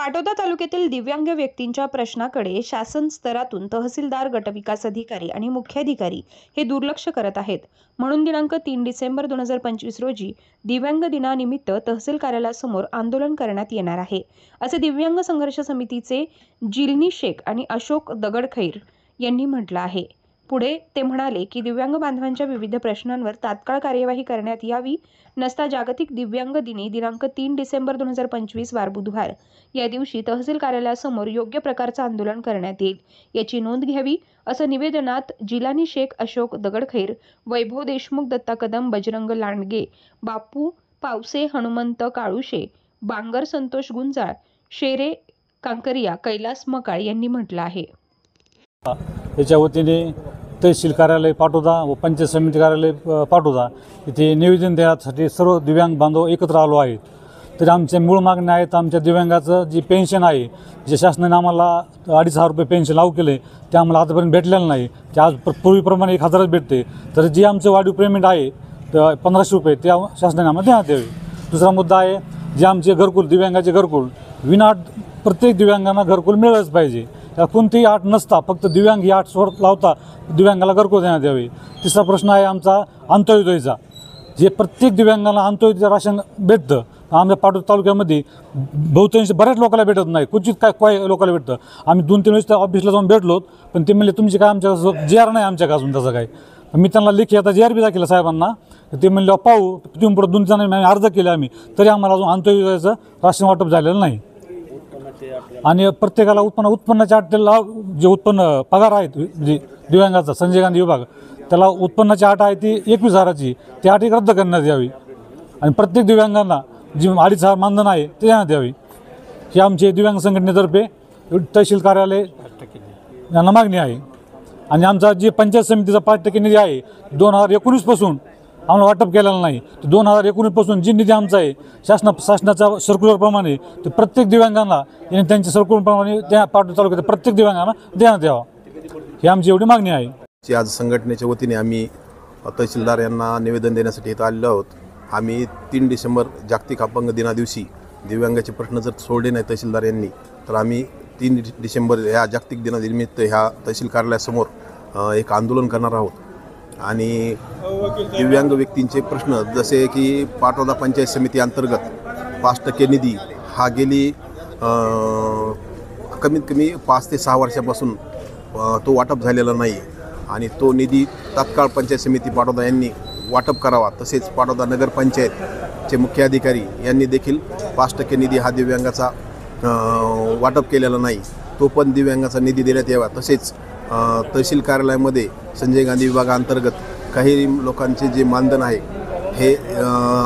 पाटोदा तालुक्यातील दिव्यांग व्यक्तींच्या प्रश्नाकडे शासन स्तरातून तहसीलदार, गटविकास अधिकारी आणि मुख्याधिकारी हे दुर्लक्ष करत आहेत. म्हणून दिनांक 3 डिसेंबर 2025 रोजी दिव्यांग दिनानिमित्त तहसील कार्यालयासमोर आंदोलन करण्यात येणार आहे, असे दिव्यांग संघर्ष समितीचे जिलनी शेख आणि अशोक दगडखैर यांनी म्हटलं आहे. पुढे ते म्हणाले की दिव्यांग बांधवांच्या विविध प्रश्नांवर तात्काळ कार्यवाही करण्यात यावी, नसता जागतिक दिव्यांग दिनी दिनांक 3 डिसेंबर 2025 वार बुधवार या दिवशी तहसील कार्यालयासमोर योग्य प्रकारचं आंदोलन करण्यात येईल, याची नोंद घ्यावी, असं निवेदनात जिलानी शेख अशोक दगडखैर, वैभव देशमुख, दत्ता कदम, बजरंग लांडगे, बापू पावसे, हनुमंत काळुशे, बांगर संतोष गुंजाळ, शेरे कांकरिया, कैलास मकाळ यांनी म्हटलं आहे. याच्या वतीने तहसील कार्यालय पाटोदा व पंचायत समिती कार्यालय पाटोदा इथे निवेदन देण्यासाठी सर्व दिव्यांग बांधव एकत्र आलो आहेत. तरी आमच्या मूळ मागण्या आहेत. आमच्या दिव्यांगाचं जी पेन्शन आहे, जे शासनाने आम्हाला 2,500 रुपये पेन्शन लागू केले, ते आम्हाला आतापर्यंत भेटलेलं नाही. ते आज पूर्वीप्रमाणे 1,000च भेटते. तर जी आमचं वाढीव पेमेंट आहे 1,500 रुपये ते शासनाने आम्हाला देण्यात यावे. दुसरा मुद्दा आहे, जे आमचे घरकुल, दिव्यांगाचे घरकुल विना प्रत्येक दिव्यांगांना घरकुल मिळालंच पाहिजे. कोणतीही अट नसता, फक्त दिव्यांग ही अट सोड लावता दिव्यांगाला घरकुल देण्यात यावे. तिसरा प्रश्न आहे आमचा अंत्योदयचा. जे प्रत्येक दिव्यांगाला अंत्योदय राशन भेटतं, आमच्या पाटोदा तालुक्यामध्ये बहुतांश बऱ्याच लोकांना भेटत नाही, क्वचित काय लोकांना भेटतं. आम्ही 2-3 वेळेस त्या ऑफिसला जाऊन भेटलो, पण ते म्हणले तुमची काय आमच्या JR नाही आमच्या अजून तसं काय. मी त्यांना लेखी आता JR बी दाखवला साहेबांना. ते म्हणले पाहू, तुम्ही पुढे 2 जणांनी अर्ज केले आम्ही, तरी आम्हाला अजून अंत्योदयाचं राशन वाटप झालेलं नाही. आणि प्रत्येकाला उत्पन्नाच्या अटला जे उत्पन्न पगार आहेत दिव्यांगाचा संजय गांधी विभाग, त्याला उत्पन्नाची अट आहे ती 21,000ची, ती अट रद्द करण्यात यावी. आणि प्रत्येक दिव्यांगांना जी 2,500 मानधन आहे ते देण्यात यावी. ही आमचे दिव्यांग संघटनेतर्फे तहसील कार्यालय यांना मागणी आहे. आणि आमचा जे पंचायत समितीचा 5% निधी आहे 2019 पासून आम्हाला वाटप केलेलं नाही. 2019 पासून जी निधी आमचा आहे शासनाच्या सर्क्युलरप्रमाणे ते प्रत्येक दिव्यांगांना त्यांच्या सर्क्युलरप्रमाणे त्या पाटोदा तालुक्यात प्रत्येक दिव्यांगांना देण्यात यावा, ही आमची एवढी मागणी आहे. आज संघटनेच्या वतीने आम्ही तहसीलदार यांना निवेदन देण्यासाठी इथं आलेलो आहोत. आम्ही 3 डिसेंबर जागतिक अपंग दिना दिवशी दिव्यांगाचे प्रश्न जर सोडले नाही तहसीलदार यांनी, तर आम्ही 3 डिसेंबर ह्या जागतिक दिनानिमित्त ह्या तहसील कार्यालयासमोर एक आंदोलन करणार आहोत. आणि दिव्यांग व्यक्तींचे प्रश्न जसे की पाटोदा पंचायत समिती अंतर्गत 5% निधी हा गेली कमीत कमी 5 ते 6 वर्षापासून तो वाटप झालेला नाही. आणि तो निधी तात्काळ पंचायत समिती पाटोदा यांनी वाटप करावा. तसेच पाटोदा नगरपंचायतचे मुख्याधिकारी यांनी देखील 5% निधी हा दिव्यांगाचा वाटप केलेला नाही, तो पण दिव्यांगाचा निधी देण्यात यावा. तसेच तहसील कार्यालयामध्ये संजय गांधी विभागाअंतर्गत काही लोकांचे जे मानधन आहे हे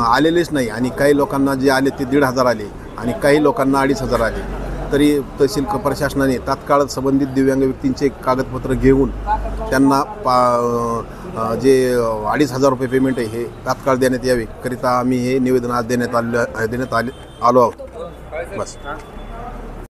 आलेलेच नाही. आणि काही लोकांना जे आले ते 1,500 आले आणि काही लोकांना 2,500 आले. तरी तहसील प्रशासनाने तात्काळ संबंधित दिव्यांग व्यक्तींचे कागदपत्र घेऊन त्यांना जे 2,500 रुपये पेमेंट आहे हे तात्काळ देण्यात यावे करिता आम्ही हे निवेदन आज देण्यात आलो आहोत. बस.